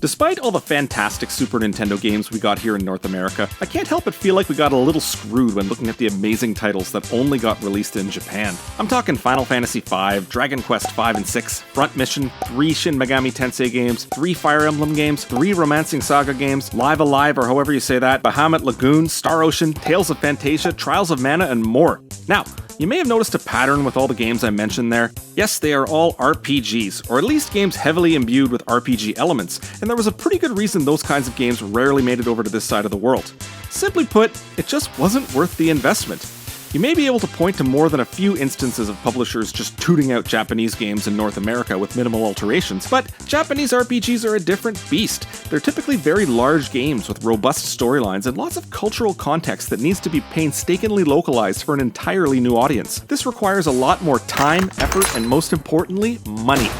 Despite all the fantastic Super Nintendo games we got here in North America, I can't help but feel like we got a little screwed when looking at the amazing titles that only got released in Japan. I'm talking Final Fantasy V, Dragon Quest V and 6, Front Mission, 3 Shin Megami Tensei games, 3 Fire Emblem games, 3 Romancing Saga games, Live Alive or however you say that, Bahamut Lagoon, Star Ocean, Tales of Fantasia, Trials of Mana, and more. Now, you may have noticed a pattern with all the games I mentioned there. Yes, they are all RPGs, or at least games heavily imbued with RPG elements, and there was a pretty good reason those kinds of games rarely made it over to this side of the world. Simply put, it just wasn't worth the investment. You may be able to point to more than a few instances of publishers just tooting out Japanese games in North America with minimal alterations, but Japanese RPGs are a different beast. They're typically very large games with robust storylines and lots of cultural context that needs to be painstakingly localized for an entirely new audience. This requires a lot more time, effort, and most importantly, money.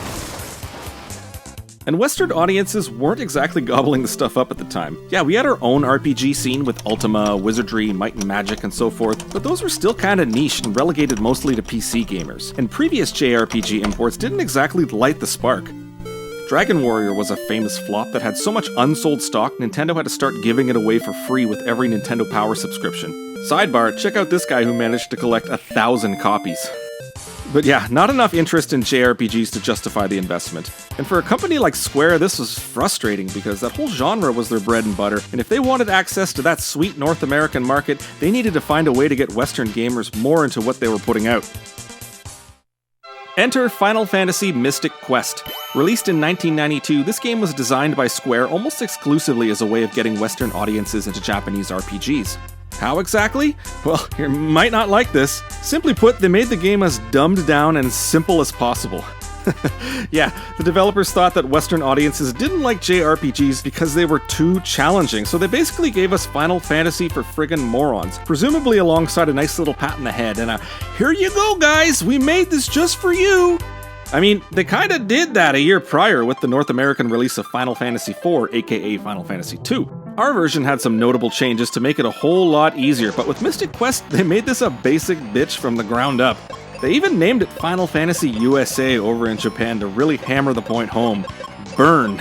And Western audiences weren't exactly gobbling the stuff up at the time. Yeah, we had our own RPG scene with Ultima, Wizardry, Might and Magic, and so forth, but those were still kinda niche and relegated mostly to PC gamers. And previous JRPG imports didn't exactly light the spark. Dragon Warrior was a famous flop that had so much unsold stock, Nintendo had to start giving it away for free with every Nintendo Power subscription. Sidebar, check out this guy who managed to collect 1,000 copies. But yeah, not enough interest in JRPGs to justify the investment. And for a company like Square, this was frustrating because that whole genre was their bread and butter, and if they wanted access to that sweet North American market, they needed to find a way to get Western gamers more into what they were putting out. Enter Final Fantasy Mystic Quest. Released in 1992, this game was designed by Square almost exclusively as a way of getting Western audiences into Japanese RPGs. How exactly? Well, you might not like this. Simply put, they made the game as dumbed down and simple as possible. Yeah, the developers thought that Western audiences didn't like JRPGs because they were too challenging, so they basically gave us Final Fantasy for friggin' morons, presumably alongside a nice little pat in the head and a, "Here you go guys, we made this just for you!" I mean, they kinda did that a year prior with the North American release of Final Fantasy IV, aka Final Fantasy II. Our version had some notable changes to make it a whole lot easier, but with Mystic Quest, they made this a basic bitch from the ground up. They even named it Final Fantasy USA over in Japan to really hammer the point home. Burn.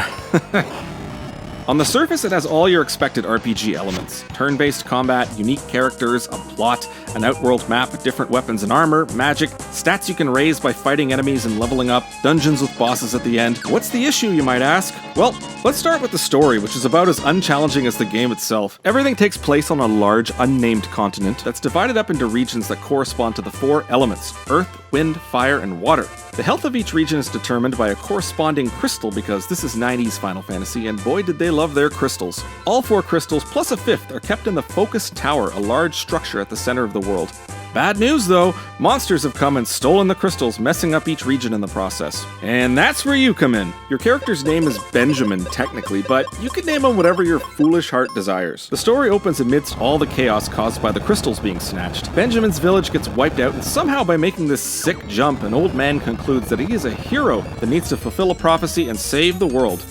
On the surface, it has all your expected RPG elements. Turn-based combat, unique characters, a plot, an outworld map with different weapons and armor, magic, stats you can raise by fighting enemies and leveling up, dungeons with bosses at the end. What's the issue, you might ask? Well, let's start with the story, which is about as unchallenging as the game itself. Everything takes place on a large, unnamed continent that's divided up into regions that correspond to the 4 elements: earth, wind, fire, and water. The health of each region is determined by a corresponding crystal because this is 90s Final Fantasy, and boy did they love their crystals. All 4 crystals, plus a 5th, are kept in the Focus Tower, a large structure at the center of the world. Bad news though, monsters have come and stolen the crystals, messing up each region in the process. And that's where you come in. Your character's name is Benjamin, technically, but you can name him whatever your foolish heart desires. The story opens amidst all the chaos caused by the crystals being snatched. Benjamin's village gets wiped out, and somehow by making this sick jump, an old man concludes that he is a hero that needs to fulfill a prophecy and save the world.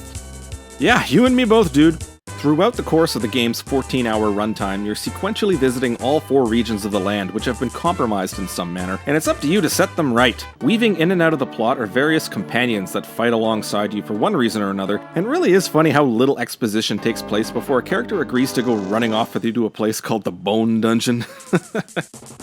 Yeah, you and me both, dude. Throughout the course of the game's 14-hour runtime, you're sequentially visiting all 4 regions of the land, which have been compromised in some manner, and it's up to you to set them right. Weaving in and out of the plot are various companions that fight alongside you for one reason or another, and it really is funny how little exposition takes place before a character agrees to go running off with you to a place called the Bone Dungeon.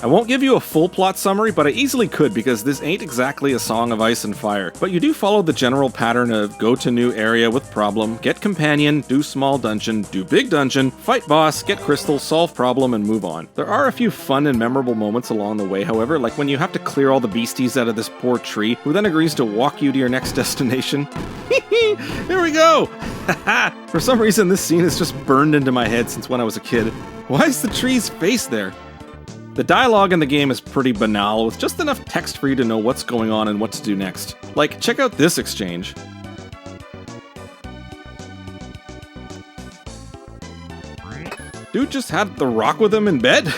I won't give you a full plot summary, but I easily could because this ain't exactly a Song of Ice and Fire, but you do follow the general pattern of go to new area with problem, get companion, do small dungeon, do big dungeon, fight boss, get crystal, solve problem, and move on. There are a few fun and memorable moments along the way, however, like when you have to clear all the beasties out of this poor tree, who then agrees to walk you to your next destination. Here we go! For some reason, this scene is just burned into my head since when I was a kid. Why is the tree's face there? The dialogue in the game is pretty banal, with just enough text for you to know what's going on and what to do next. Like, check out this exchange. Dude just had the rock with him in bed?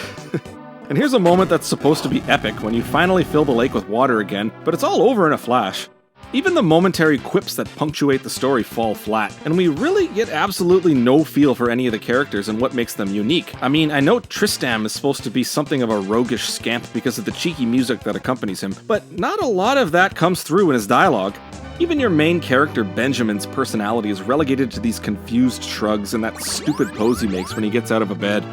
And here's a moment that's supposed to be epic when you finally fill the lake with water again, but it's all over in a flash. Even the momentary quips that punctuate the story fall flat, and we really get absolutely no feel for any of the characters and what makes them unique. I mean, I know Tristam is supposed to be something of a roguish scamp because of the cheeky music that accompanies him, but not a lot of that comes through in his dialogue. Even your main character Benjamin's personality is relegated to these confused shrugs and that stupid pose he makes when he gets out of a bed.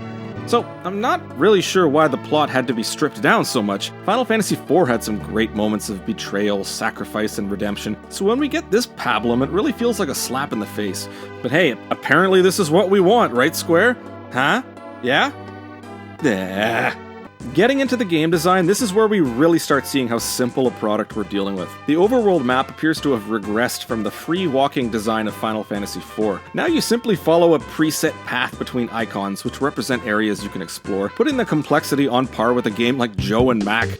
So, I'm not really sure why the plot had to be stripped down so much. Final Fantasy IV had some great moments of betrayal, sacrifice, and redemption, so when we get this pablum, it really feels like a slap in the face. But hey, apparently this is what we want, right, Square? Huh? Yeah? Getting into the game design, this is where we really start seeing how simple a product we're dealing with. The overworld map appears to have regressed from the free walking design of Final Fantasy IV. Now you simply follow a preset path between icons, which represent areas you can explore, putting the complexity on par with a game like Joe and Mac.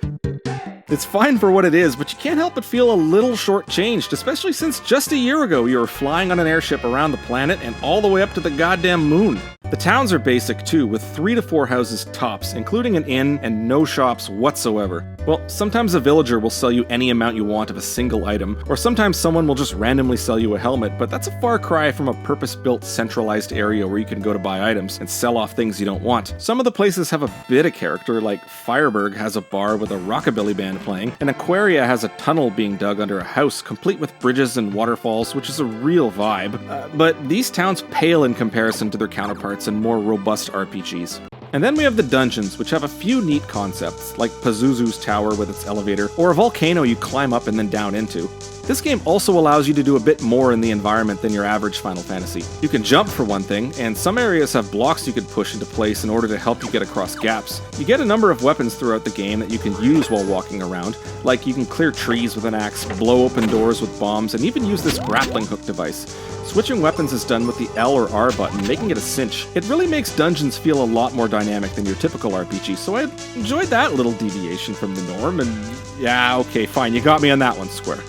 It's fine for what it is, but you can't help but feel a little shortchanged, especially since just a year ago you were flying on an airship around the planet and all the way up to the goddamn moon. The towns are basic too, with 3 to 4 houses tops, including an inn and no shops whatsoever. Well, sometimes a villager will sell you any amount you want of a single item, or sometimes someone will just randomly sell you a helmet, but that's a far cry from a purpose-built centralized area where you can go to buy items and sell off things you don't want. Some of the places have a bit of character, like Fireburg has a bar with a rockabilly band playing, and Aquaria has a tunnel being dug under a house, complete with bridges and waterfalls, which is a real vibe. But these towns pale in comparison to their counterparts and more robust RPGs. And then we have the dungeons, which have a few neat concepts, like Pazuzu's tower with its elevator, or a volcano you climb up and then down into. This game also allows you to do a bit more in the environment than your average Final Fantasy. You can jump for one thing, and some areas have blocks you can push into place in order to help you get across gaps. You get a number of weapons throughout the game that you can use while walking around, like you can clear trees with an axe, blow open doors with bombs, and even use this grappling hook device. Switching weapons is done with the L or R button, making it a cinch. It really makes dungeons feel a lot more dynamic than your typical RPG, so I enjoyed that little deviation from the norm, and yeah, okay, fine, you got me on that one, Square.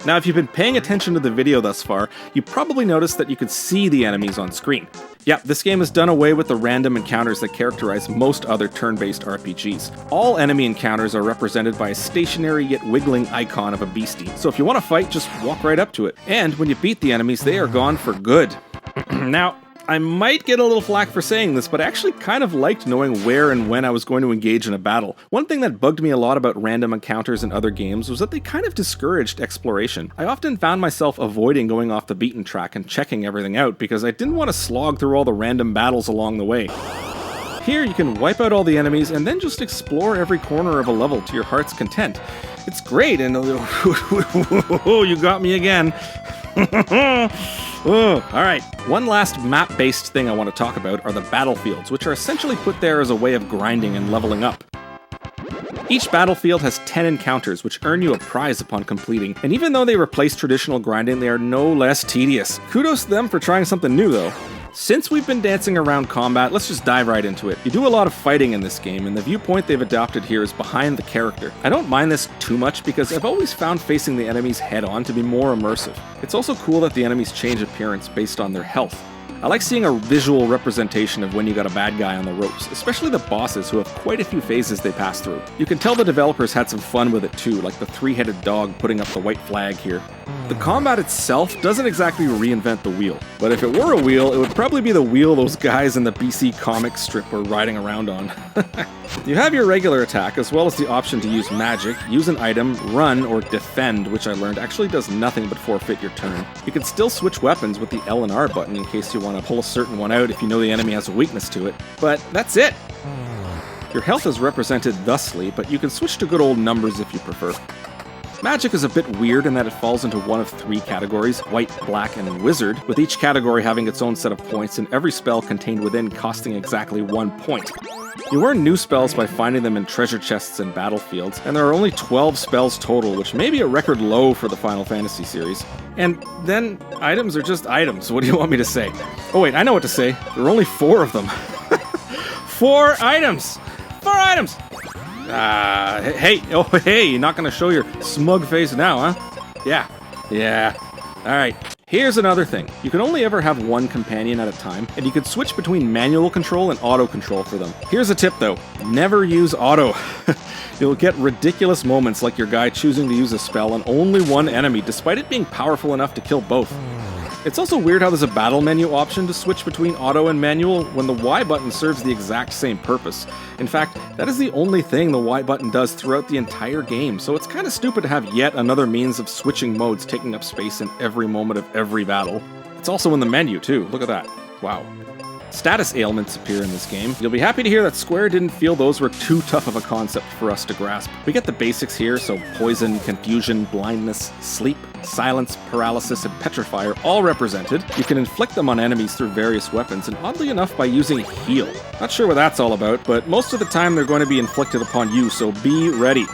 Now, if you've been paying attention to the video thus far, you probably noticed that you can see the enemies on screen. Yep, this game has done away with the random encounters that characterize most other turn-based RPGs. All enemy encounters are represented by a stationary yet wiggling icon of a beastie, so if you want to fight, just walk right up to it. And when you beat the enemies, they are gone for good. Now, I might get a little flack for saying this, but I actually kind of liked knowing where and when I was going to engage in a battle. One thing that bugged me a lot about random encounters in other games was that they kind of discouraged exploration. I often found myself avoiding going off the beaten track and checking everything out because I didn't want to slog through all the random battles along the way. Here you can wipe out all the enemies and then just explore every corner of a level to your heart's content. It's great, and you got me again. Alright, one last map-based thing I want to talk about are the battlefields, which are essentially put there as a way of grinding and leveling up. Each battlefield has 10 encounters, which earn you a prize upon completing, and even though they replace traditional grinding, they are no less tedious. Kudos to them for trying something new, though. Since we've been dancing around combat, let's just dive right into it. You do a lot of fighting in this game, and the viewpoint they've adopted here is behind the character. I don't mind this too much because I've always found facing the enemies head-on to be more immersive. It's also cool that the enemies change appearance based on their health. I like seeing a visual representation of when you got a bad guy on the ropes, especially the bosses who have quite a few phases they pass through. You can tell the developers had some fun with it too, like the three-headed dog putting up the white flag here. The combat itself doesn't exactly reinvent the wheel, but if it were a wheel, it would probably be the wheel those guys in the BC comic strip were riding around on. You have your regular attack, as well as the option to use magic, use an item, run, or defend, which I learned actually does nothing but forfeit your turn. You can still switch weapons with the L and R button in case you want to pull a certain one out if you know the enemy has a weakness to it, but that's it! Your health is represented thusly, but you can switch to good old numbers if you prefer. Magic is a bit weird in that it falls into one of 3 categories, white, black, and wizard, with each category having its own set of points and every spell contained within costing exactly 1 point. You earn new spells by finding them in treasure chests and battlefields, and there are only 12 spells total, which may be a record low for the Final Fantasy series. And then, items are just items, what do you want me to say? Oh wait, I know what to say. There are only 4 of them. 4 items! 4 items! Hey, you're not gonna show your smug face now, huh? Yeah. Alright. Here's another thing. You can only ever have one companion at a time, and you could switch between manual control and auto control for them. Here's a tip though, never use auto. You'll get ridiculous moments like your guy choosing to use a spell on only one enemy despite it being powerful enough to kill both. It's also weird how there's a battle menu option to switch between auto and manual when the Y button serves the exact same purpose. In fact, that is the only thing the Y button does throughout the entire game, so it's kinda stupid to have yet another means of switching modes taking up space in every moment of every battle. It's also in the menu too, look at that. Wow. Status ailments appear in this game. You'll be happy to hear that Square didn't feel those were too tough of a concept for us to grasp. We get the basics here, so poison, confusion, blindness, sleep, silence, paralysis, and petrify are all represented. You can inflict them on enemies through various weapons, and oddly enough by using heal. Not sure what that's all about, but most of the time they're going to be inflicted upon you, so be ready.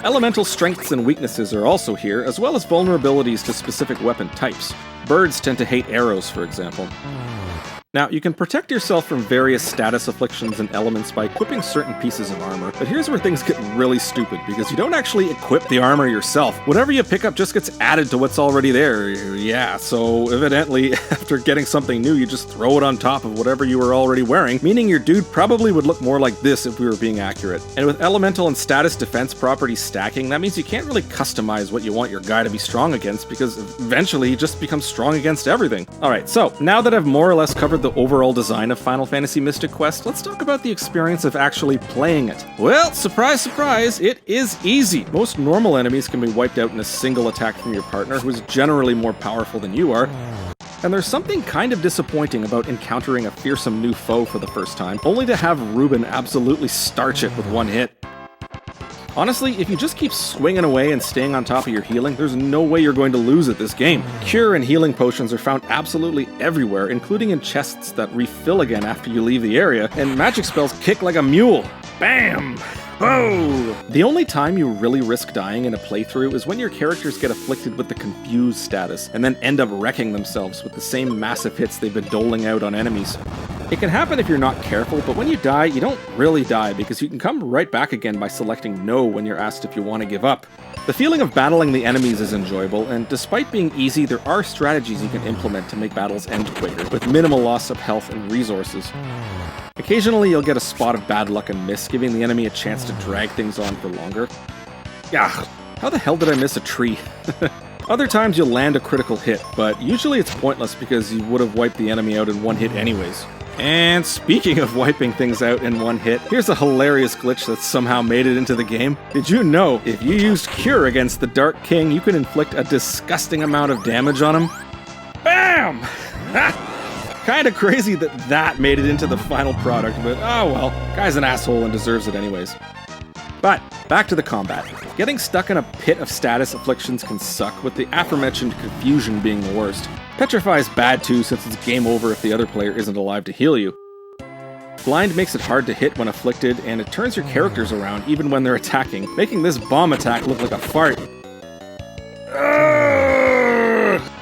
Elemental strengths and weaknesses are also here, as well as vulnerabilities to specific weapon types. Birds tend to hate arrows, for example. Now, you can protect yourself from various status afflictions and elements by equipping certain pieces of armor, but here's where things get really stupid, because you don't actually equip the armor yourself. Whatever you pick up just gets added to what's already there. Yeah, so evidently, after getting something new, you just throw it on top of whatever you were already wearing, meaning your dude probably would look more like this if we were being accurate. And with elemental and status defense properties stacking, that means you can't really customize what you want your guy to be strong against, because eventually he just becomes strong against everything. Alright, so now that I've more or less covered the overall design of Final Fantasy Mystic Quest, let's talk about the experience of actually playing it. Well, surprise, surprise, it is easy. Most normal enemies can be wiped out in a single attack from your partner, who is generally more powerful than you are. And there's something kind of disappointing about encountering a fearsome new foe for the first time, only to have Ruben absolutely starch it with one hit. Honestly, if you just keep swinging away and staying on top of your healing, there's no way you're going to lose at this game. Cure and healing potions are found absolutely everywhere, including in chests that refill again after you leave the area, and magic spells kick like a mule. Bam! Oh! The only time you really risk dying in a playthrough is when your characters get afflicted with the confused status, and then end up wrecking themselves with the same massive hits they've been doling out on enemies. It can happen if you're not careful, but when you die, you don't really die because you can come right back again by selecting no when you're asked if you want to give up. The feeling of battling the enemies is enjoyable, and despite being easy, there are strategies you can implement to make battles end quicker, with minimal loss of health and resources. Occasionally you'll get a spot of bad luck and miss, giving the enemy a chance to drag things on for longer. Ugh, how the hell did I miss a tree? Other times you'll land a critical hit, but usually it's pointless because you would have wiped the enemy out in one hit anyways. And speaking of wiping things out in one hit, here's a hilarious glitch that somehow made it into the game. Did you know if you used Cure against the Dark King, you can inflict a disgusting amount of damage on him? Bam! Kinda crazy that made it into the final product, but oh well, guy's an asshole and deserves it anyways. But, back to the combat. Getting stuck in a pit of status afflictions can suck, with the aforementioned confusion being the worst. Petrify is bad too, since it's game over if the other player isn't alive to heal you. Blind makes it hard to hit when afflicted, and it turns your characters around even when they're attacking, making this bomb attack look like a fart.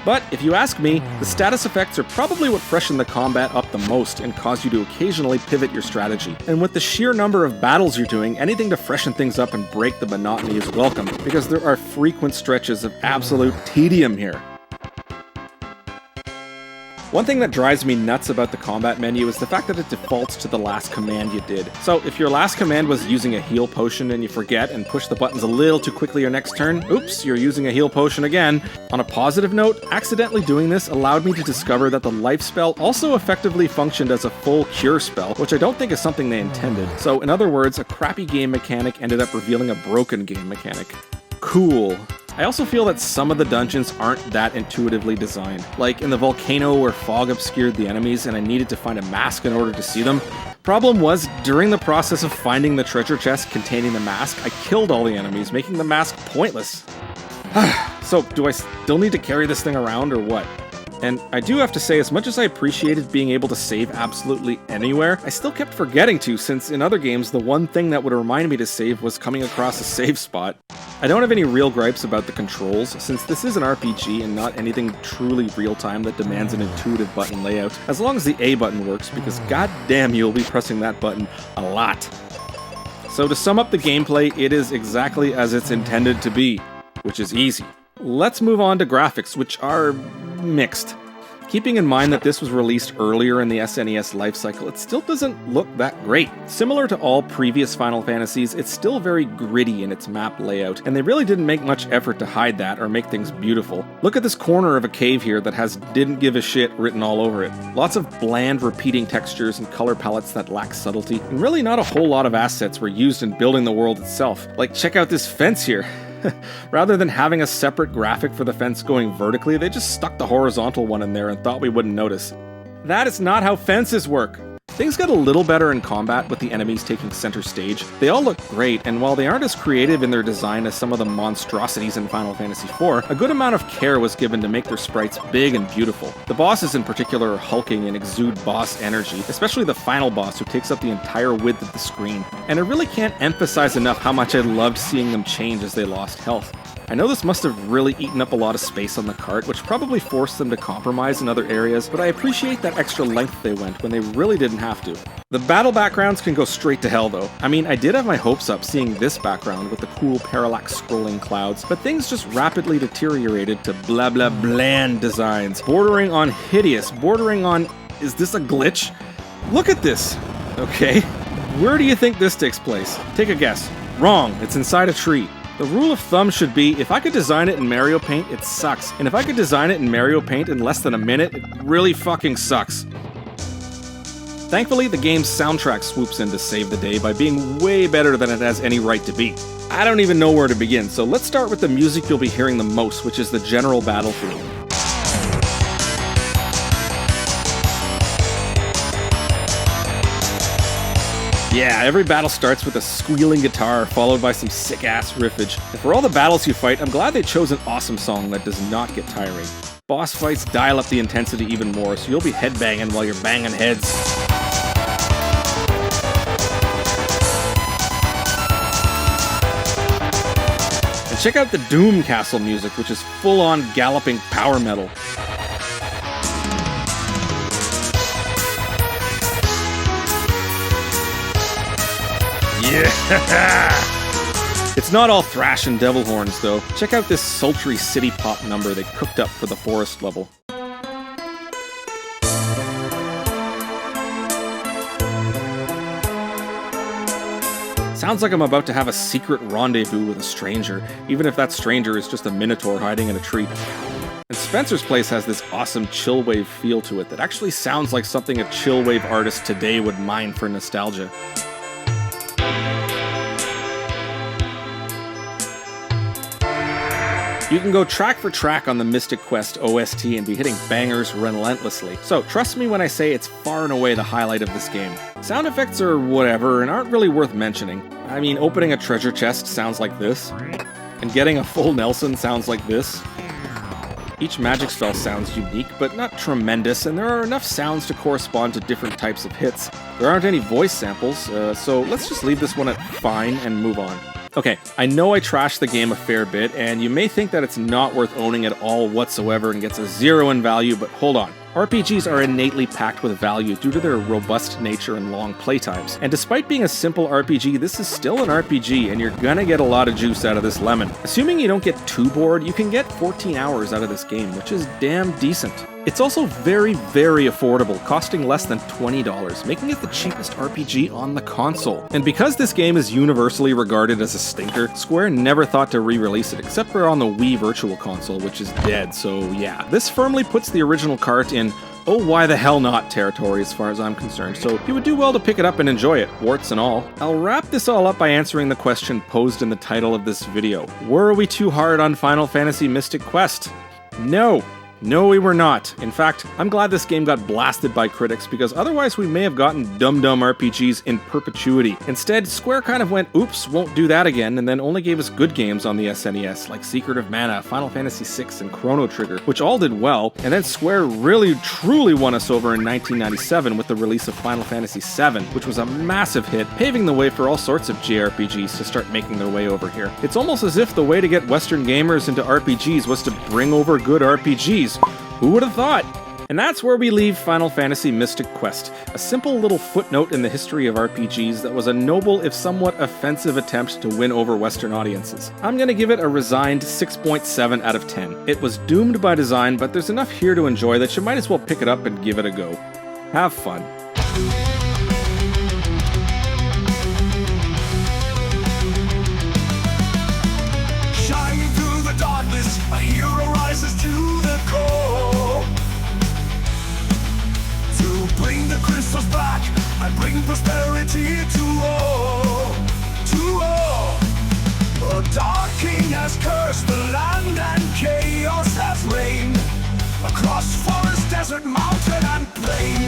But, if you ask me, the status effects are probably what freshen the combat up the most and cause you to occasionally pivot your strategy. And with the sheer number of battles you're doing, anything to freshen things up and break the monotony is welcome, because there are frequent stretches of absolute tedium here. One thing that drives me nuts about the combat menu is the fact that it defaults to the last command you did. So if your last command was using a heal potion and you forget and push the buttons a little too quickly your next turn, oops, you're using a heal potion again. On a positive note, accidentally doing this allowed me to discover that the life spell also effectively functioned as a full cure spell, which I don't think is something they intended. So in other words, a crappy game mechanic ended up revealing a broken game mechanic. Cool. I also feel that some of the dungeons aren't that intuitively designed. Like in the volcano where fog obscured the enemies and I needed to find a mask in order to see them. Problem was, during the process of finding the treasure chest containing the mask, I killed all the enemies, making the mask pointless. So, do I still need to carry this thing around or what? And I do have to say, as much as I appreciated being able to save absolutely anywhere, I still kept forgetting to, since in other games the one thing that would remind me to save was coming across a save spot. I don't have any real gripes about the controls, since this is an RPG and not anything truly real-time that demands an intuitive button layout, as long as the A button works, because goddamn you'll be pressing that button a lot. So to sum up the gameplay, it is exactly as it's intended to be, which is easy. Let's move on to graphics, which are mixed. Keeping in mind that this was released earlier in the SNES lifecycle, it still doesn't look that great. Similar to all previous Final Fantasies, it's still very gritty in its map layout, and they really didn't make much effort to hide that or make things beautiful. Look at this corner of a cave here that has "didn't give a shit" written all over it. Lots of bland, repeating textures and color palettes that lack subtlety, and really not a whole lot of assets were used in building the world itself. Like, check out this fence here. Rather than having a separate graphic for the fence going vertically, they just stuck the horizontal one in there and thought we wouldn't notice. That is not how fences work! Things got a little better in combat with the enemies taking center stage. They all look great, and while they aren't as creative in their design as some of the monstrosities in Final Fantasy IV, a good amount of care was given to make their sprites big and beautiful. The bosses in particular are hulking and exude boss energy, especially the final boss who takes up the entire width of the screen. And I really can't emphasize enough how much I loved seeing them change as they lost health. I know this must have really eaten up a lot of space on the cart, which probably forced them to compromise in other areas, but I appreciate that extra length they went when they really didn't have to. The battle backgrounds can go straight to hell though. I mean, I did have my hopes up seeing this background with the cool parallax scrolling clouds, but things just rapidly deteriorated to blah blah bland designs, bordering on hideous, bordering on, is this a glitch? Look at this! Okay, where do you think this takes place? Take a guess. Wrong, it's inside a tree. The rule of thumb should be, if I could design it in Mario Paint, it sucks. And if I could design it in Mario Paint in less than a minute, it really fucking sucks. Thankfully, the game's soundtrack swoops in to save the day by being way better than it has any right to be. I don't even know where to begin, so let's start with the music you'll be hearing the most, which is the general battle theme. Yeah, every battle starts with a squealing guitar, followed by some sick-ass riffage. And for all the battles you fight, I'm glad they chose an awesome song that does not get tiring. Boss fights dial up the intensity even more, so you'll be headbanging while you're banging heads. And check out the Doom Castle music, which is full-on galloping power metal. Yeah! It's not all thrash and devil horns, though. Check out this sultry city pop number they cooked up for the forest level. Sounds like I'm about to have a secret rendezvous with a stranger, even if that stranger is just a minotaur hiding in a tree. And Spencer's Place has this awesome chillwave feel to it that actually sounds like something a chillwave artist today would mine for nostalgia. You can go track for track on the Mystic Quest OST and be hitting bangers relentlessly. So trust me when I say it's far and away the highlight of this game. Sound effects are whatever and aren't really worth mentioning. I mean, opening a treasure chest sounds like this, and getting a full Nelson sounds like this. Each magic spell sounds unique, but not tremendous, and there are enough sounds to correspond to different types of hits. There aren't any voice samples, so let's just leave this one at fine and move on. Okay, I know I trashed the game a fair bit, and you may think that it's not worth owning at all whatsoever and gets a 0 in value, but hold on. RPGs are innately packed with value due to their robust nature and long playtimes. And despite being a simple RPG, this is still an RPG, and you're gonna get a lot of juice out of this lemon. Assuming you don't get too bored, you can get 14 hours out of this game, which is damn decent. It's also very, very affordable, costing less than $20, making it the cheapest RPG on the console. And because this game is universally regarded as a stinker, Square never thought to re-release it, except for on the Wii Virtual Console, which is dead, so yeah. This firmly puts the original cart in oh why the hell not territory as far as I'm concerned, so you would do well to pick it up and enjoy it, warts and all. I'll wrap this all up by answering the question posed in the title of this video. Were we too hard on Final Fantasy Mystic Quest? No. No, we were not. In fact, I'm glad this game got blasted by critics because otherwise we may have gotten dumb-dumb RPGs in perpetuity. Instead, Square kind of went, oops, won't do that again, and then only gave us good games on the SNES, like Secret of Mana, Final Fantasy VI, and Chrono Trigger, which all did well, and then Square really, truly won us over in 1997 with the release of Final Fantasy VII, which was a massive hit, paving the way for all sorts of JRPGs to start making their way over here. It's almost as if the way to get Western gamers into RPGs was to bring over good RPGs. Who would have thought? And that's where we leave Final Fantasy Mystic Quest, a simple little footnote in the history of RPGs that was a noble if somewhat offensive attempt to win over Western audiences. I'm gonna give it a resigned 6.7 out of 10. It was doomed by design, but there's enough here to enjoy that you might as well pick it up and give it a go. Have fun. Shining through the darkness, a hero rises to the core. To bring the crystals back, I bring prosperity to all. To all. A dark king has cursed the land and chaos has reigned across forest, desert, mountain and plain.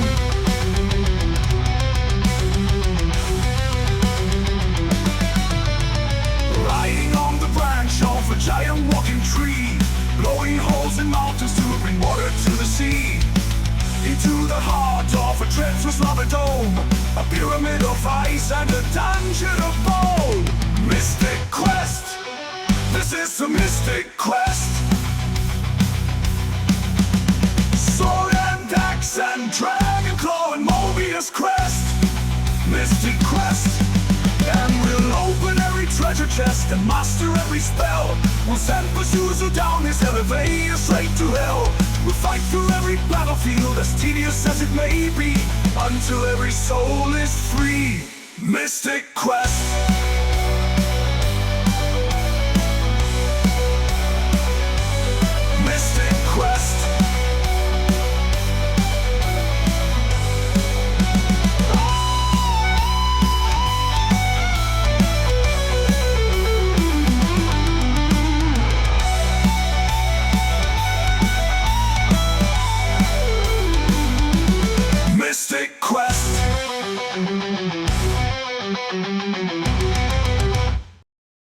Riding on the branch of a giant walking tree, blowing holes in mountains to bring water to the sea. Into the heart of a treacherous lava dome, a pyramid of ice and a dungeon of bone. Mystic Quest, this is a Mystic Quest. Sword and axe and dragon claw and Mobius crest. Mystic Quest, and we'll open every treasure chest and master every spell. We'll send pursuers down this elevator straight to hell. We'll fight through every battlefield, as tedious as it may be, until every soul is free. Mystic Quest. Mystic Quest. Mystic Quest.